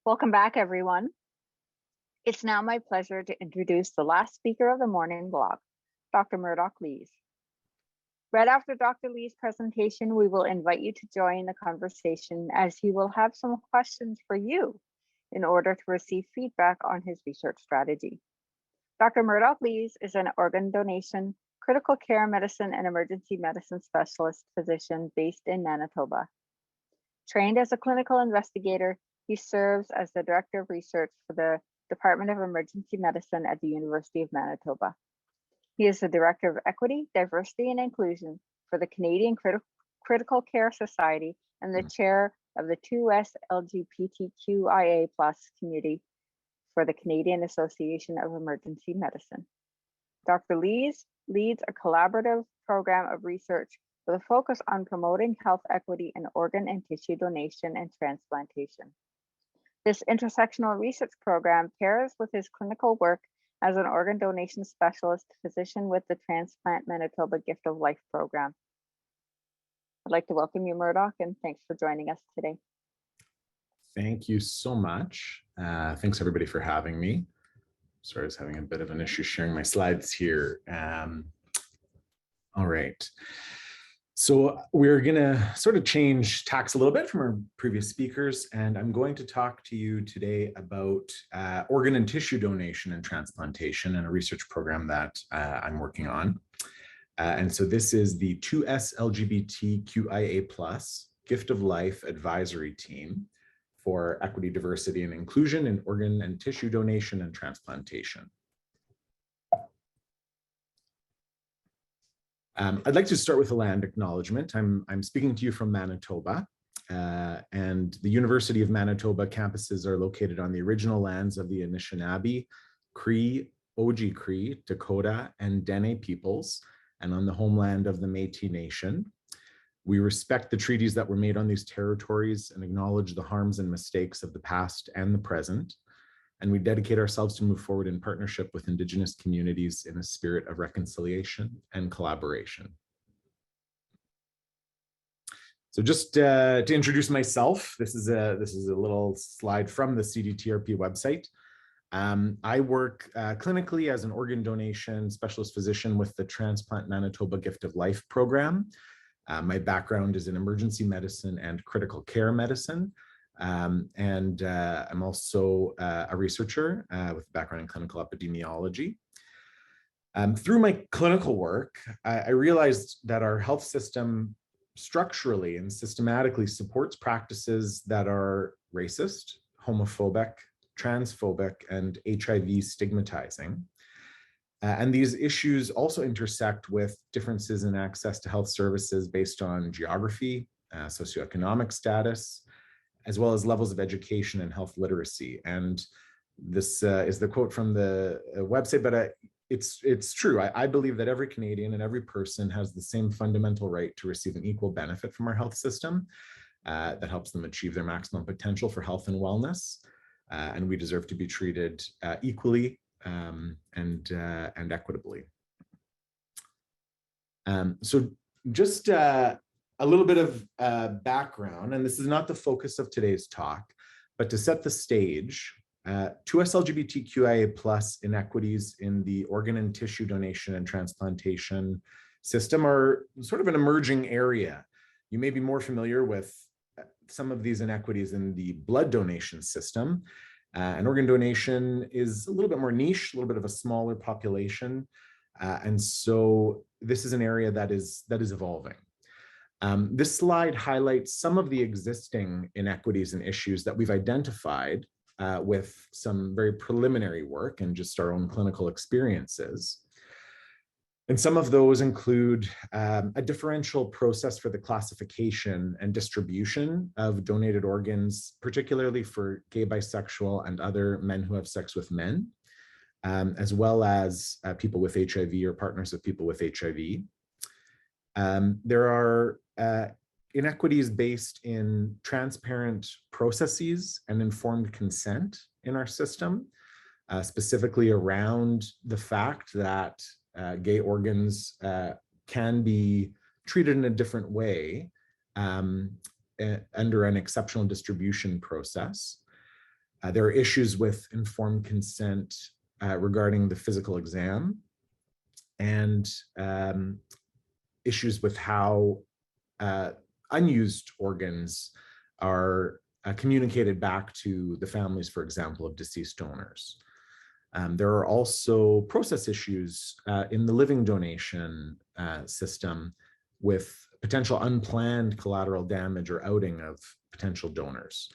Welcome back, everyone. It's now my pleasure to introduce the last speaker of the morning block, Dr. Murdoch Leeies. Right after Dr. Leeies' presentation, we will invite you to join the conversation as he will have some questions for you in order to receive feedback on his research strategy. Dr. Murdoch Leeies is an organ donation, critical care medicine, and emergency medicine specialist physician based in Manitoba. Trained as a clinical investigator, he serves as the Director of Research for the Department of Emergency Medicine at the University of Manitoba. He is the Director of Equity, Diversity, and Inclusion for the Canadian Critical Care Society and the Chair of the 2S LGBTQIA+ community for the Canadian Association of Emergency Medicine. Dr. Leeies leads a collaborative program of research with a focus on promoting health equity in organ and tissue donation and transplantation. This intersectional research program pairs with his clinical work as an organ donation specialist physician with the Transplant Manitoba Gift of Life program. I'd like to welcome you, Murdoch, and thanks for joining us today. Thank you so much. Thanks everybody for having me. Sorry, I was having a bit of an issue sharing my slides here. All right. So we're gonna sort of change tacks a little bit from our previous speakers, and I'm going to talk to you today about organ and tissue donation and transplantation and a research program that I'm working on. And so this is the 2S LGBTQIA+ Gift of Life Advisory Team for Equity, Diversity, and Inclusion in Organ and Tissue Donation and Transplantation. I'd like to start with a land acknowledgement. I'm speaking to you from Manitoba, and the University of Manitoba campuses are located on the original lands of the Anishinaabe, Cree, Oji-Cree, Dakota, and Dene peoples, and on the homeland of the Métis Nation. We respect the treaties that were made on these territories and acknowledge the harms and mistakes of the past and the present. And we dedicate ourselves to move forward in partnership with Indigenous communities in a spirit of reconciliation and collaboration. So just to introduce myself, this is a little slide from the CDTRP website. I work clinically as an organ donation specialist physician with the Transplant Manitoba Gift of Life program. My background is in emergency medicine and critical care medicine. And I'm also a researcher with a background in clinical epidemiology. Through my clinical work, I realized that our health system structurally and systematically supports practices that are racist, homophobic, transphobic, and HIV stigmatizing. And these issues also intersect with differences in access to health services based on geography, socioeconomic status, as well as levels of education and health literacy. And this is the quote from the website, but it's true. I believe that every Canadian and every person has the same fundamental right to receive an equal benefit from our health system that helps them achieve their maximum potential for health and wellness. And we deserve to be treated equally and equitably. So just a little bit of background, and this is not the focus of today's talk, but to set the stage, 2S LGBTQIA+ inequities in the organ and tissue donation and transplantation system are sort of an emerging area. You may be more familiar with some of these inequities in the blood donation system. And organ donation is a little bit more niche, a little bit of a smaller population. And so this is an area that is evolving. This slide highlights some of the existing inequities and issues that we've identified with some very preliminary work and just our own clinical experiences. And some of those include a differential process for the classification and distribution of donated organs, particularly for gay, bisexual, and other men who have sex with men, as well as people with HIV or partners of people with HIV. There are inequities based in transparent processes and informed consent in our system, specifically around the fact that gay organs can be treated in a different way under an exceptional distribution process. There are issues with informed consent regarding the physical exam, and issues with how unused organs are communicated back to the families, for example, of deceased donors. There are also process issues in the living donation system with potential unplanned collateral damage or outing of potential donors.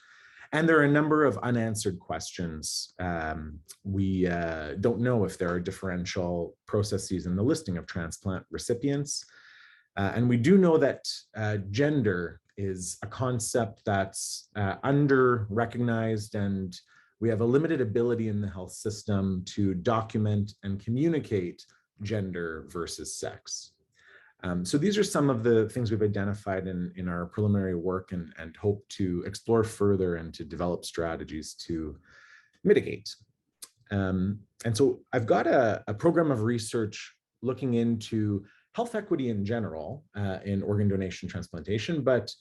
And there are a number of unanswered questions. We don't know if there are differential processes in the listing of transplant recipients. And we do know that gender is a concept that's under-recognized, and we have a limited ability in the health system to document and communicate gender versus sex. So these are some of the things we've identified in our preliminary work, and hope to explore further and to develop strategies to mitigate. And so I've got a program of research looking into health equity in general in organ donation transplantation, but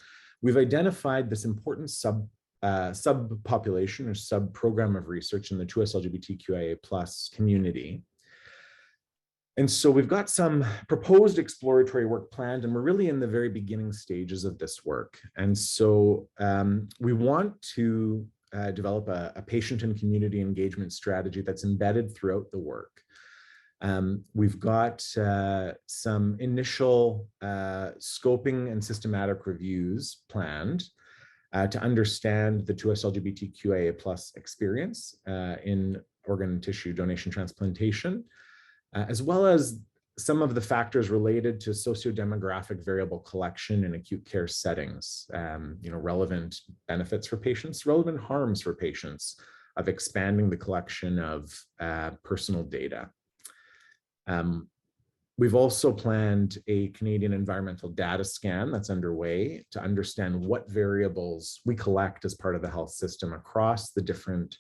we've identified this important subpopulation or sub-program of research in the 2S LGBTQIA+ community. And so we've got some proposed exploratory work planned, and we're really in the very beginning stages of this work. And so we want to develop a patient and community engagement strategy that's embedded throughout the work. We've got some initial scoping and systematic reviews planned to understand the 2S LGBTQIA+ experience in organ and tissue donation transplantation, as well as some of the factors related to socio-demographic variable collection in acute care settings, relevant benefits for patients, relevant harms for patients of expanding the collection of personal data. We've also planned a Canadian environmental data scan that's underway to understand what variables we collect as part of the health system across the different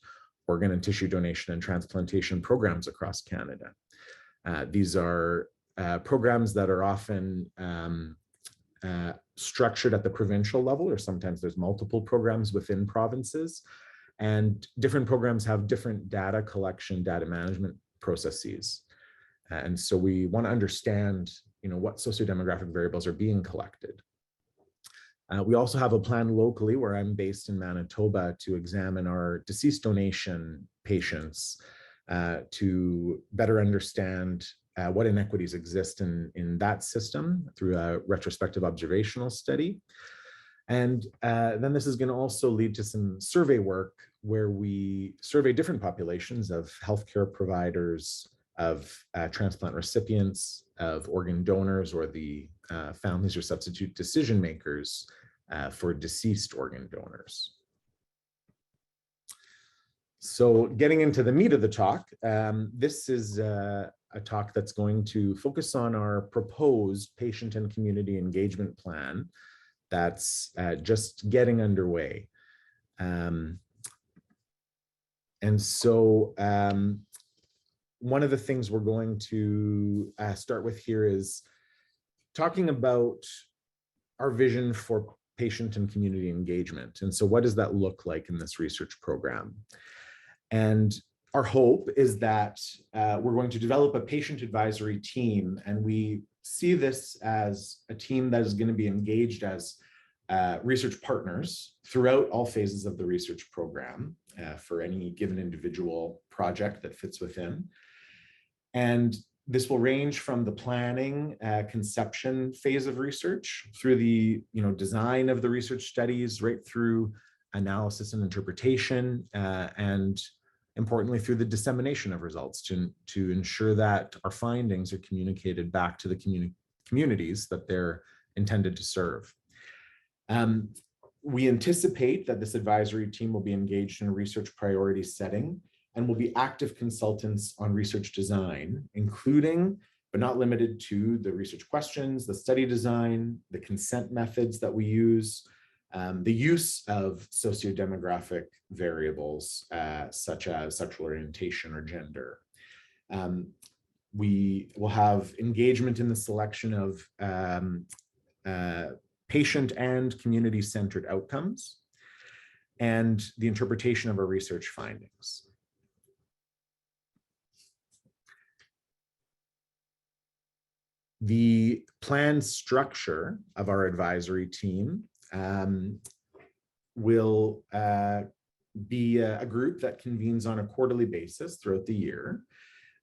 organ and tissue donation and transplantation programs across Canada. These are programs that are often structured at the provincial level, or sometimes there's multiple programs within provinces, and different programs have different data collection, data management processes. And so we want to understand, what socio-demographic variables are being collected. We also have a plan locally, where I'm based in Manitoba, to examine our deceased donation patients to better understand what inequities exist in that system through a retrospective observational study. And then this is going to also lead to some survey work where we survey different populations of healthcare providers, of transplant recipients, of organ donors, or the families or substitute decision makers for deceased organ donors. So getting into the meat of the talk, this is a talk that's going to focus on our proposed patient and community engagement plan that's just getting underway. And so one of the things we're going to start with here is talking about our vision for patient and community engagement. And so what does that look like in this research program? And our hope is that we're going to develop a patient advisory team, and we see this as a team that is going to be engaged as research partners throughout all phases of the research program for any given individual project that fits within. And this will range from the planning, conception phase of research through the design of the research studies, right through analysis and interpretation, and importantly through the dissemination of results to ensure that our findings are communicated back to the communities that they're intended to serve. We anticipate that this advisory team will be engaged in a research priority setting and will be active consultants on research design, including, but not limited to, the research questions, the study design, the consent methods that we use, the use of socio-demographic variables such as sexual orientation or gender. We will have engagement in the selection of patient and community-centered outcomes. and the interpretation of our research findings. The planned structure of our advisory team will be a group that convenes on a quarterly basis throughout the year.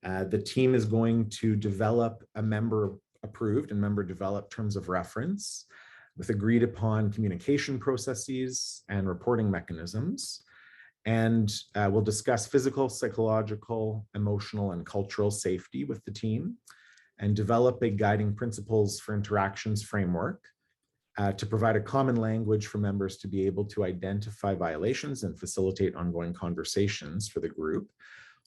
The team is going to develop a member-approved and member-developed terms of reference with agreed upon communication processes and reporting mechanisms. And we'll discuss physical, psychological, emotional, and cultural safety with the team, and develop a guiding principles for interactions framework to provide a common language for members to be able to identify violations and facilitate ongoing conversations for the group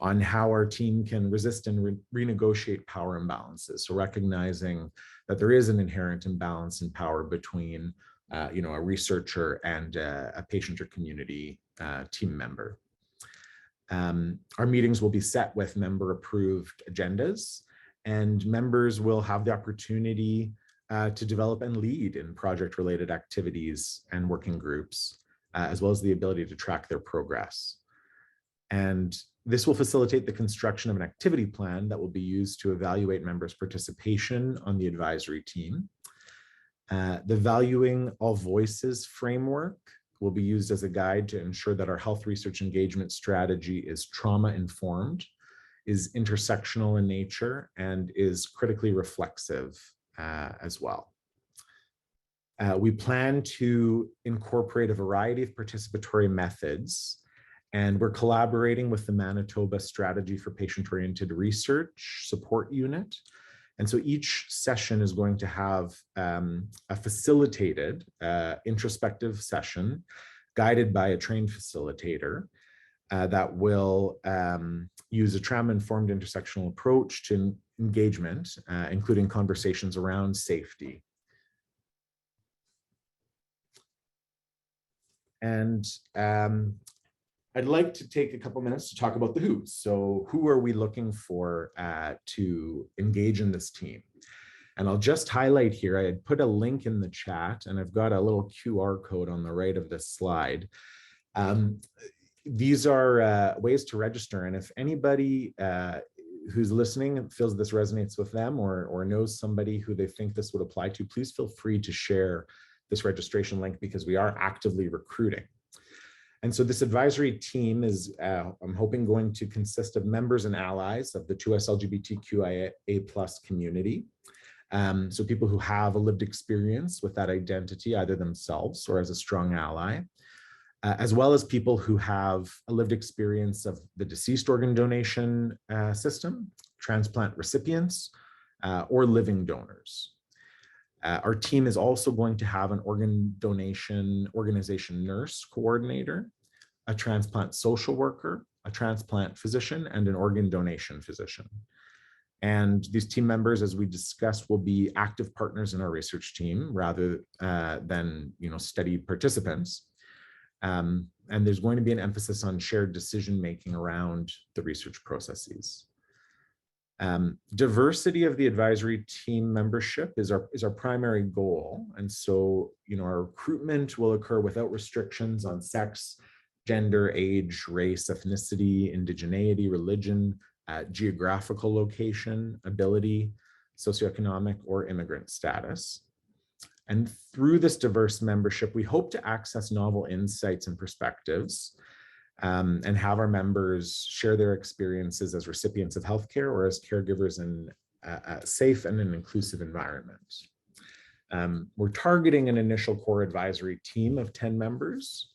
on how our team can resist and renegotiate power imbalances. So recognizing that there is an inherent imbalance in power between a researcher and a patient or community team member. Our meetings will be set with member-approved agendas, and members will have the opportunity to develop and lead in project-related activities and working groups, as well as the ability to track their progress. And this will facilitate the construction of an activity plan that will be used to evaluate members' participation on the advisory team. The Valuing All Voices framework will be used as a guide to ensure that our health research engagement strategy is trauma-informed, is intersectional in nature, and is critically reflexive as well. We plan to incorporate a variety of participatory methods, and we're collaborating with the Manitoba Strategy for Patient-Oriented Research Support Unit. And so each session is going to have a facilitated introspective session guided by a trained facilitator that will use a trauma-informed intersectional approach to engagement, including conversations around safety. And I'd like to take a couple minutes to talk about the who's. So who are we looking for to engage in this team? And I'll just highlight here, I had put a link in the chat, and I've got a little QR code on the right of this slide. These are ways to register. And if anybody who's listening feels this resonates with them, or knows somebody who they think this would apply to, please feel free to share this registration link, because we are actively recruiting. And so this advisory team is, I'm hoping, going to consist of members and allies of the 2S LGBTQIA+ community. So people who have a lived experience with that identity, either themselves or as a strong ally, as well as people who have a lived experience of the deceased organ donation system, transplant recipients, or living donors. Our team is also going to have an organ donation organization nurse coordinator, a transplant social worker, a transplant physician, and an organ donation physician. And these team members, as we discussed, will be active partners in our research team rather than steady participants. And there's going to be an emphasis on shared decision-making around the research processes. Diversity of the advisory team membership is our primary goal. And so, our recruitment will occur without restrictions on sex, gender, age, race, ethnicity, indigeneity, religion, geographical location, ability, socioeconomic, or immigrant status. And through this diverse membership, we hope to access novel insights and perspectives, and have our members share their experiences as recipients of healthcare or as caregivers in a safe and an inclusive environment. We're targeting an initial core advisory team of 10 members.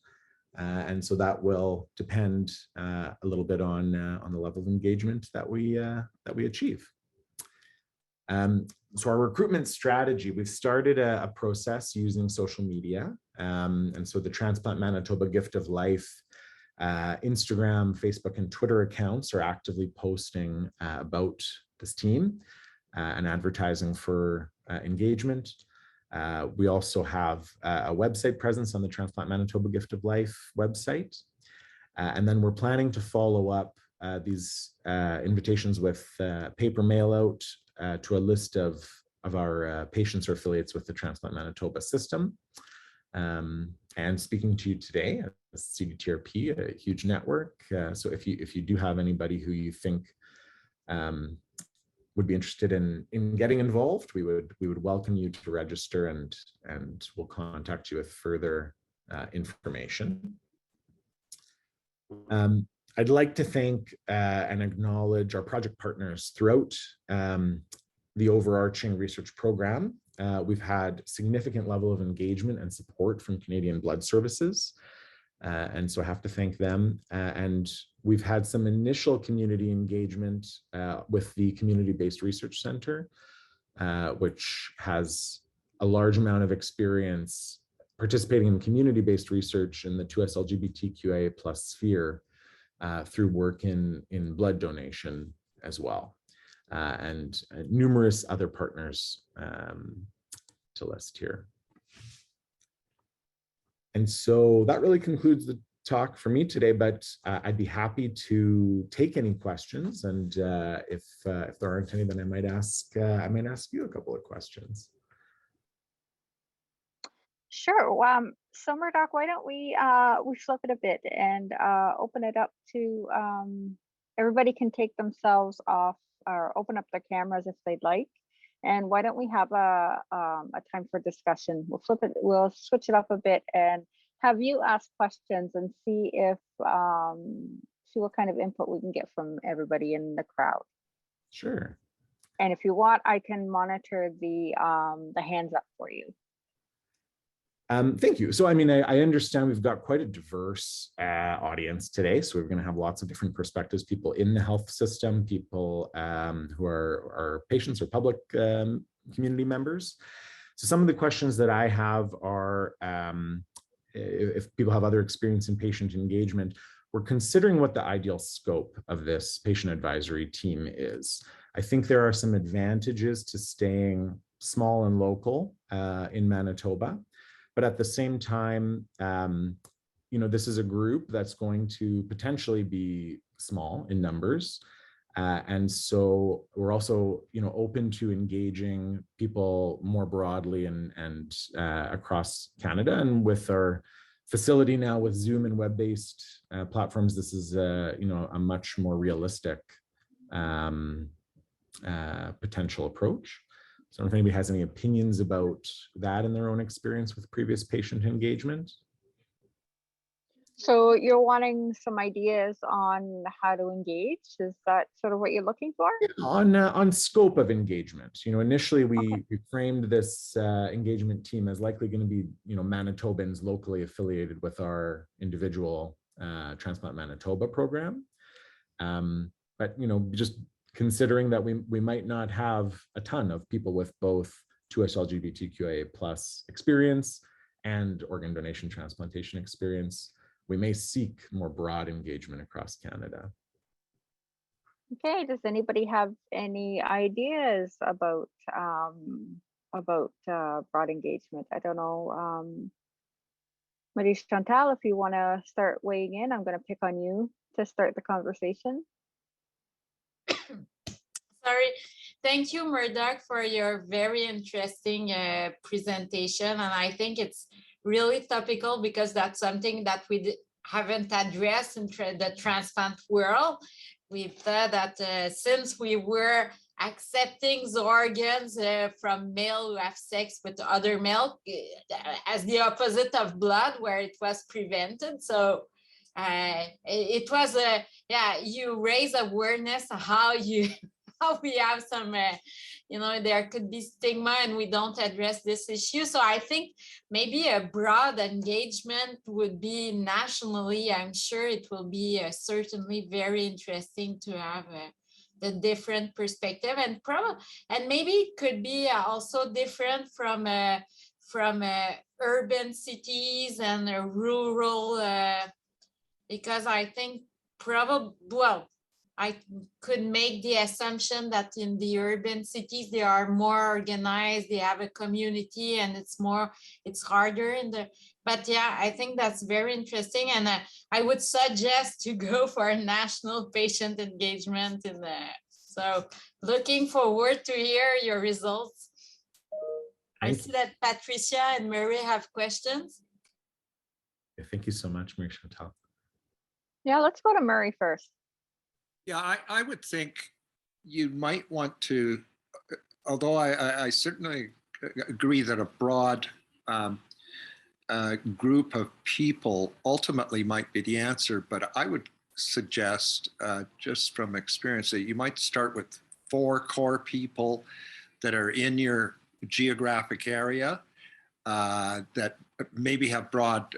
And so that will depend a little bit on the level of engagement that we achieve. So our recruitment strategy, we've started a process using social media. And so the Transplant Manitoba Gift of Life Instagram, Facebook, and Twitter accounts are actively posting about this team and advertising for engagement. We also have a website presence on the Transplant Manitoba Gift of Life website. And then we're planning to follow up these invitations with paper mail out to a list of our patients or affiliates with the Transplant Manitoba system. And speaking to you today CDTRP, a huge network. So if you do have anybody who you think would be interested in getting involved, we would welcome you to register, and we'll contact you with further information. I'd like to thank and acknowledge our project partners throughout the overarching research program. We've had significant level of engagement and support from Canadian Blood Services. And so I have to thank them. And we've had some initial community engagement with the Community-Based Research Center, which has a large amount of experience participating in community-based research in the 2S-LGBTQIA+ sphere through work in blood donation as well, and numerous other partners to list here. And so that really concludes the talk for me today, but I'd be happy to take any questions. And if there aren't any, then I might ask you a couple of questions. Sure. So Murdoch, why don't we flip it a bit and open it up to everybody can take themselves off or open up their cameras if they'd like. And why don't we have a time for discussion? We'll switch it up a bit and have you ask questions and see what kind of input we can get from everybody in the crowd. Sure. And if you want, I can monitor the hands up for you. Thank you. So, I mean, I understand we've got quite a diverse audience today. So we're going to have lots of different perspectives, people in the health system, people who are patients or public community members. So some of the questions that I have are, if people have other experience in patient engagement, we're considering what the ideal scope of this patient advisory team is. I think there are some advantages to staying small and local in Manitoba. But at the same time, this is a group that's going to potentially be small in numbers. And so we're also, open to engaging people more broadly and across Canada. And with our facility now with Zoom and web-based platforms, this is, a much more realistic potential approach. So I don't know if anybody has any opinions about that in their own experience with previous patient engagement. So you're wanting some ideas on how to engage? Is that sort of what you're looking for? On scope of engagement. Initially we framed this engagement team as likely going to be, Manitobans locally affiliated with our individual Transplant Manitoba program. But, just considering that we might not have a ton of people with both 2S-LGBTQIA+ experience and organ donation transplantation experience, we may seek more broad engagement across Canada. Okay, does anybody have any ideas about broad engagement? I don't know. Marie-Chantal, if you want to start weighing in, I'm going to pick on you to start the conversation. Sorry. Thank you, Murdoch, for your very interesting presentation. And I think it's really topical because that's something that we haven't addressed in the transplant world. We thought that since we were accepting the organs from male who have sex with other male as the opposite of blood, where it was prevented. So it was you raise awareness of how we have some, there could be stigma and we don't address this issue. So I think maybe a broad engagement would be nationally. I'm sure it will be certainly very interesting to have the different perspective and maybe it could be also different from urban cities and rural, because I think I could make the assumption that in the urban cities, they are more organized, they have a community and it's harder but yeah, I think that's very interesting. And I would suggest to go for a national patient engagement so looking forward to hear your results. I see that Patricia and Mary have questions. Thank you so much, Marie Chantal. Yeah, let's go to Murray first. Yeah, I would think you might want to, although I certainly agree that a broad group of people ultimately might be the answer, but I would suggest, just from experience, that you might start with 4 core people that are in your geographic area that maybe have broad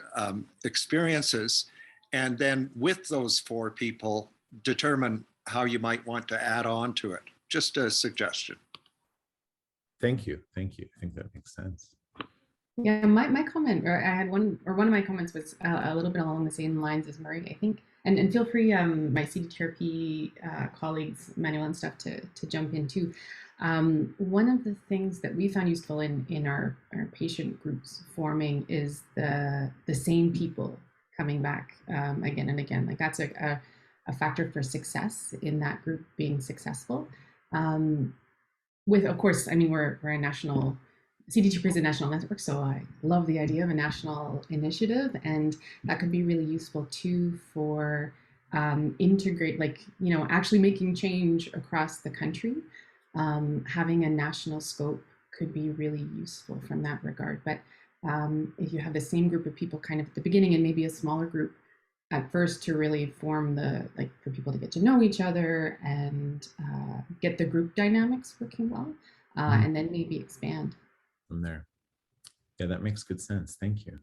experiences, and then with those 4 people, determine how you might want to add on to it. Just a suggestion. Thank you. Thank you. I think that makes sense. Yeah, my comment, or I had one of my comments was a little bit along the same lines as Murray, I think. And feel free, my CDTRP colleagues, Manuel and stuff, to jump in too. One of the things that we found useful in our patient groups forming is the same people coming back again and again. Like that's a factor for success in that group being successful. With, of course, I mean, we're a national, CDTRP is a national network, so I love the idea of a national initiative, and that could be really useful too for integrate, like, you know, actually making change across the country. Having a national scope could be really useful from that regard. But if you have the same group of people kind of at the beginning and maybe a smaller group at first to really form the, like, for people to get to know each other and get the group dynamics working well, and then maybe expand from there. Yeah, that makes good sense. Thank you.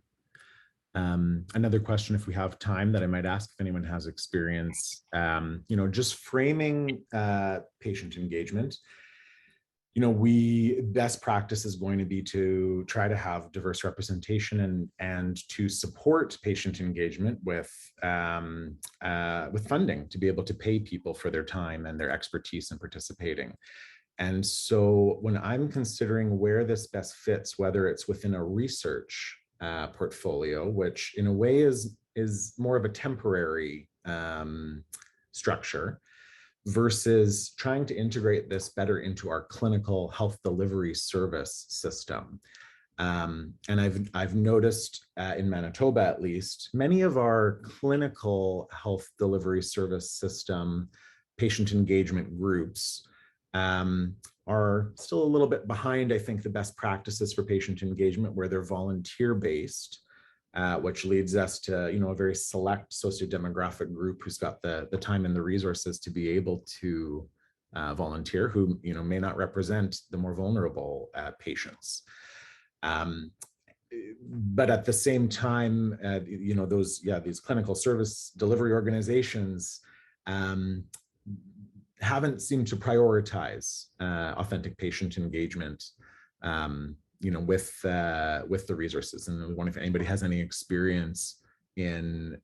Another question, if we have time, that I might ask if anyone has experience, you know, just framing patient engagement. You know, best practice is going to be to try to have diverse representation and to support patient engagement with funding to be able to pay people for their time and their expertise in participating. And so when I'm considering where this best fits, whether it's within a research portfolio, which in a way is more of a temporary structure, versus trying to integrate this better into our clinical health delivery service system. And I've noticed in Manitoba, at least, many of our clinical health delivery service system patient engagement groups are still a little bit behind, I think, the best practices for patient engagement, where they're volunteer-based, which leads us to, you know, a very select sociodemographic group who's got the time and the resources to be able to volunteer, who, you know, may not represent the more vulnerable patients. But at the same time, you know, these clinical service delivery organizations haven't seemed to prioritize authentic patient engagement, you know, with the resources. And we wonder if anybody has any experience in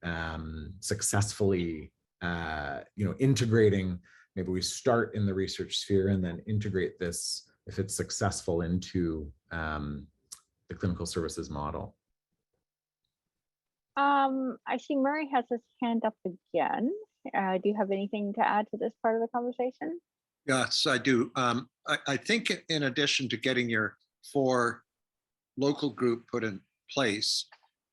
successfully, you know, integrating. Maybe we start in the research sphere and then integrate this, if it's successful, into the clinical services model. I see Murray has his hand up again. Do you have anything to add to this part of the conversation? Yes, I do. I think in addition to getting your 4 local group put in place,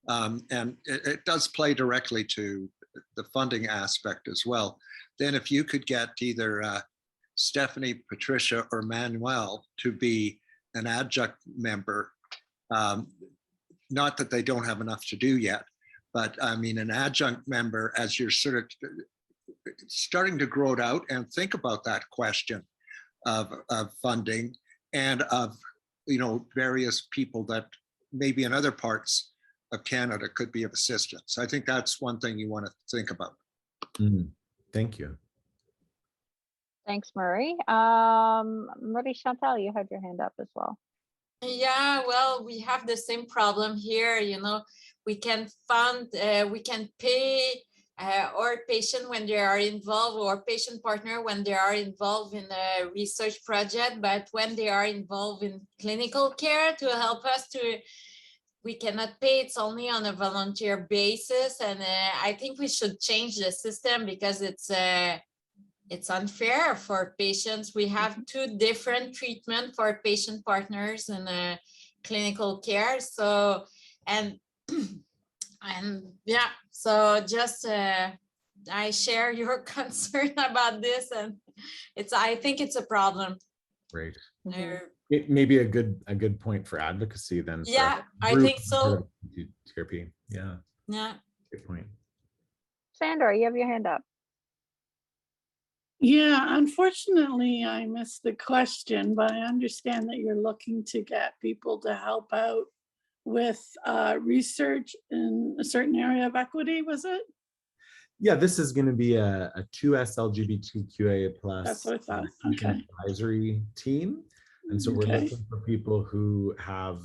and it does play directly to the funding aspect as well, then if you could get either Stephanie, Patricia, or Manuel to be an adjunct member, not that they don't have enough to do yet, but I mean an adjunct member as you're sort of starting to grow it out and think about that question of funding and of, you know, various people that maybe in other parts of Canada could be of assistance. I think that's one thing you want to think about. Thank you. Thanks, Murray. Marie Chantal, you had your hand up as well. Yeah, well, we have the same problem here. You know, we can fund, we can pay or patient when they are involved, or patient partner when they are involved in a research project, but when they are involved in clinical care to help us we cannot pay. It's only on a volunteer basis. And I think we should change the system because it's unfair for patients. We have 2 different treatment for patient partners in clinical care. So, and And yeah, so just I share your concern about this, and I think it's a problem. Great. Mhm. It may be a good point for advocacy then. For Yeah, our I group think so. part of CDTRP. Yeah, Yeah. good point. Sandra, you have your hand up. Yeah, unfortunately, I missed the question, but I understand that you're looking to get people to help out with research in a certain area of equity, was it? Yeah, this is going to be a 2S LGBTQIA plus That's what I thought. patient Okay. advisory team. And so we're Okay. looking for people who have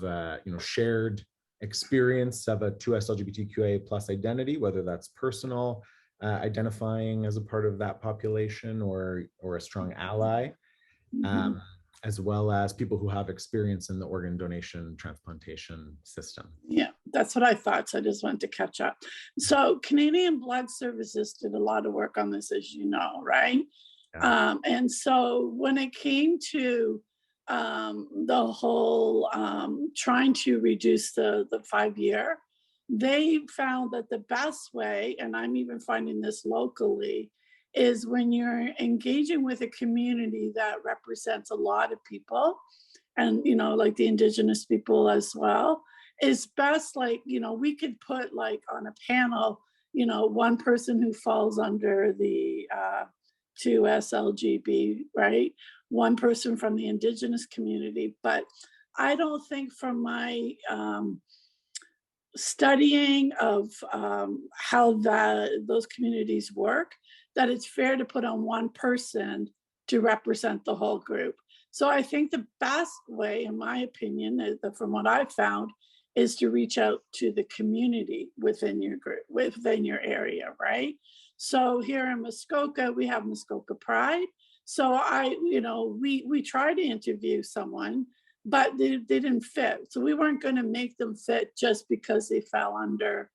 shared experience of a 2S LGBTQIA plus identity, whether that's personal, identifying as a part of that population or a strong ally, Mhm. as well as people who have experience in the organ donation transplantation system. Yeah, that's what I thought. So I just wanted to catch up. So Canadian Blood Services did a lot of work on this, as you know, right? And so when it came to the whole trying to reduce the 5 year, they found that the best way, and I'm even finding this locally, is when you're engaging with a community that represents a lot of people, and like the Indigenous people as well, is best, like, we could put like on a panel, one person who falls under the 2SLGB, right? One person from the Indigenous community. But I don't think from my studying of how those communities work, that it's fair to put on one person to represent the whole group. So I think the best way, in my opinion, from what I've found, is to reach out to the community within your group, within your area, right? So here in Muskoka, we have Muskoka Pride. So we tried to interview someone, but they didn't fit. So we weren't going to make them fit just because they fell under,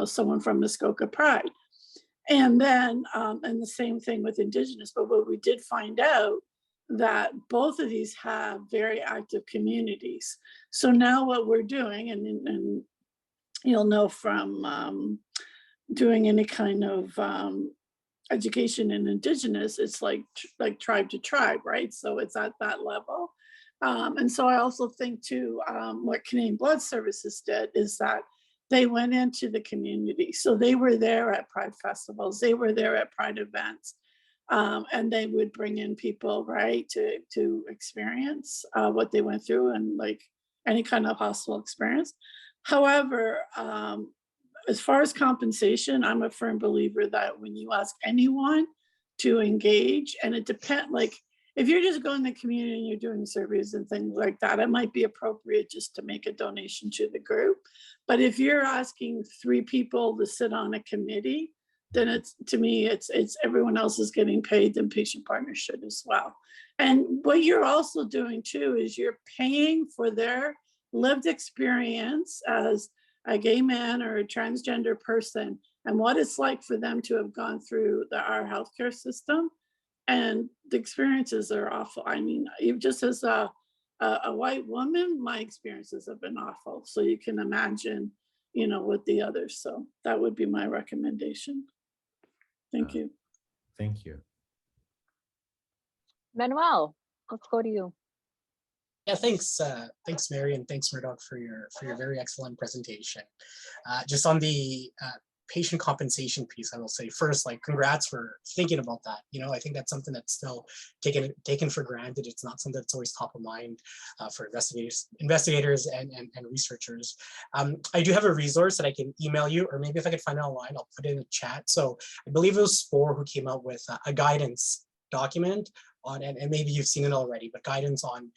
someone from Muskoka Pride. And then, and the same thing with Indigenous. But what we did find out, that both of these have very active communities. So now what we're doing, and you'll know from doing any kind of education in Indigenous, it's like tribe to tribe, right? So it's at that level. And so I also think too, what Canadian Blood Services did is that they went into the community. So they were there at Pride festivals, they were there at Pride events, and they would bring in people, right, to experience what they went through, and like any kind of hostile experience. However, as far as compensation, I'm a firm believer that when you ask anyone to engage, and it depends, like if you're just going to the community and you're doing surveys and things like that, it might be appropriate just to make a donation to the group. But if you're asking 3 people to sit on a committee, then it's, to me, it's everyone else is getting paid, then patient partners should as well. And what you're also doing too is you're paying for their lived experience as a gay man or a transgender person, and what it's like for them to have gone through our healthcare system. And the experiences are awful. I mean, just as a white woman, my experiences have been awful. So you can imagine, with the others. So that would be my recommendation. Thank you. Thank you. Manuel, let's go to you. Yeah, thanks, Mary, and thanks, Murdoch, for your very excellent presentation. Just on the patient compensation piece, I will say first, like, congrats for thinking about that. I think that's something that's still taken for granted. It's not something that's always top of mind for investigators and researchers. I do have a resource that I can email you, or maybe if I could find it online, I'll put it in the chat. So I believe it was SPORE who came out with a guidance document on, and maybe you've seen it already, but guidance on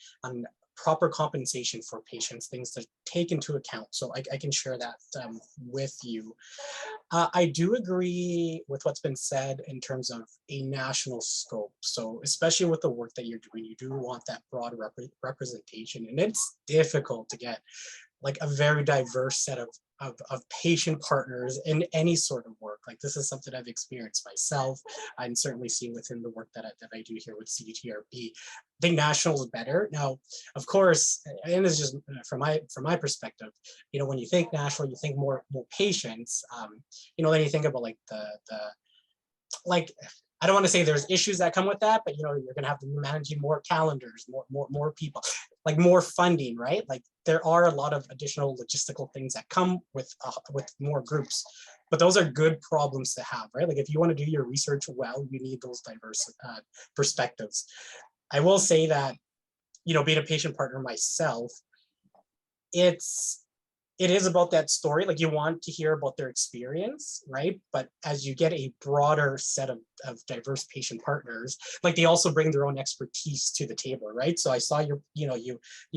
proper compensation for patients, things to take into account. So I can share that with you. I do agree with what's been said in terms of a national scope. So especially with the work that you're doing, you do want that broad representation, and it's difficult to get like a very diverse set of of patient partners in any sort of work. Like this is something I've experienced myself. I'm certainly seeing within the work that I do here with CDTRP. I think national is better. Now, of course, and it's just from my perspective, you know, when you think national, you think more patients. You know, then you think about like the like, I don't want to say there's issues that come with that, but you know, you're going to have to be managing more calendars, more people, like more funding, right? Like there are a lot of additional logistical things that come with more groups, but those are good problems to have, right? Like if you want to do your research well, you need those diverse perspectives. I will say that, you know, being a patient partner myself, it is about that story. Like you want to hear about their experience, right? But as you get a broader set of diverse patient partners, like they also bring their own expertise to the table, right? So I saw you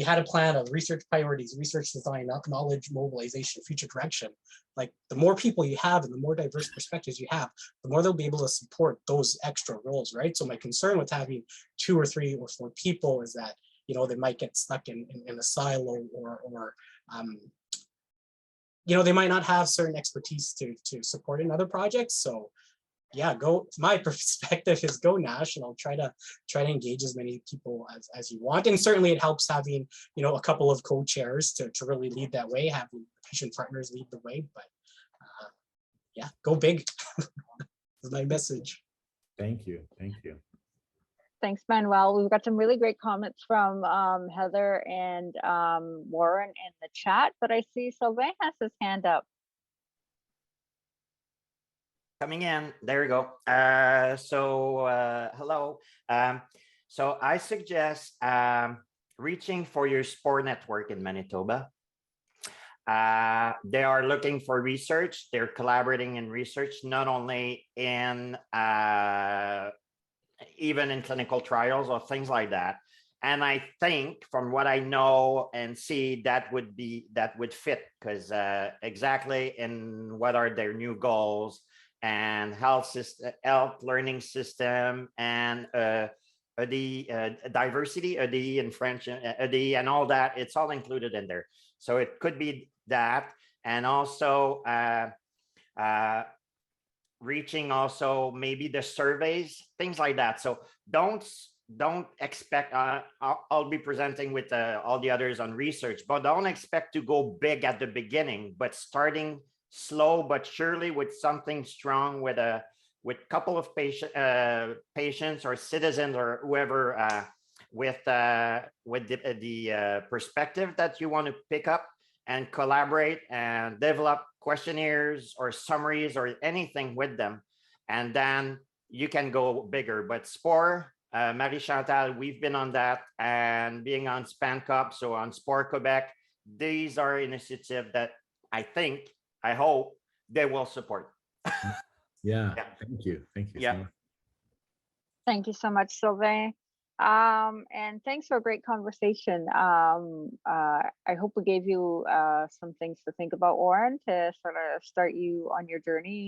had a plan of research priorities, research design, knowledge mobilization, future direction. Like the more people you have and the more diverse perspectives you have, the more they'll be able to support those extra roles, right? So my concern with having 2 or 3 or 4 people is that, you know, they might get stuck in a silo or you know, they might not have certain expertise to support in other projects. So yeah, my perspective is go national, try to engage as many people as you want. And certainly it helps having, you know, a couple of co-chairs to really lead that way, having patient partners lead the way. But yeah, go big is my message. Thank you. Thanks, Manuel. We've got some really great comments from Heather and Warren in the chat, but I see Sylvain has his hand up. Coming in, there you go. Hello. So I suggest reaching for your SPORE network in Manitoba. They are looking for research. They're collaborating in research, not only in even in clinical trials or things like that. And I think from what I know and see, that would fit, because exactly in what are their new goals and health learning system and the diversity, in French, and all that, it's all included in there. So it could be that, and also reaching also maybe the surveys, things like that. So don't expect, I'll be presenting with all the others on research, but don't expect to go big at the beginning, but starting slow but surely with something strong, with couple of patients or citizens or whoever, with the perspective that you want to pick up and collaborate and develop questionnaires or summaries or anything with them, and then you can go bigger. But SPORE, Marie Chantal, we've been on that, and being on SpanCop, so on SPORE Quebec, these are initiatives that I hope they will support. Yeah. Thank you. Yeah. So much. Thank you so much, Sylvain. And thanks for a great conversation. I hope we gave you some things to think about, Warren, to sort of start you on your journey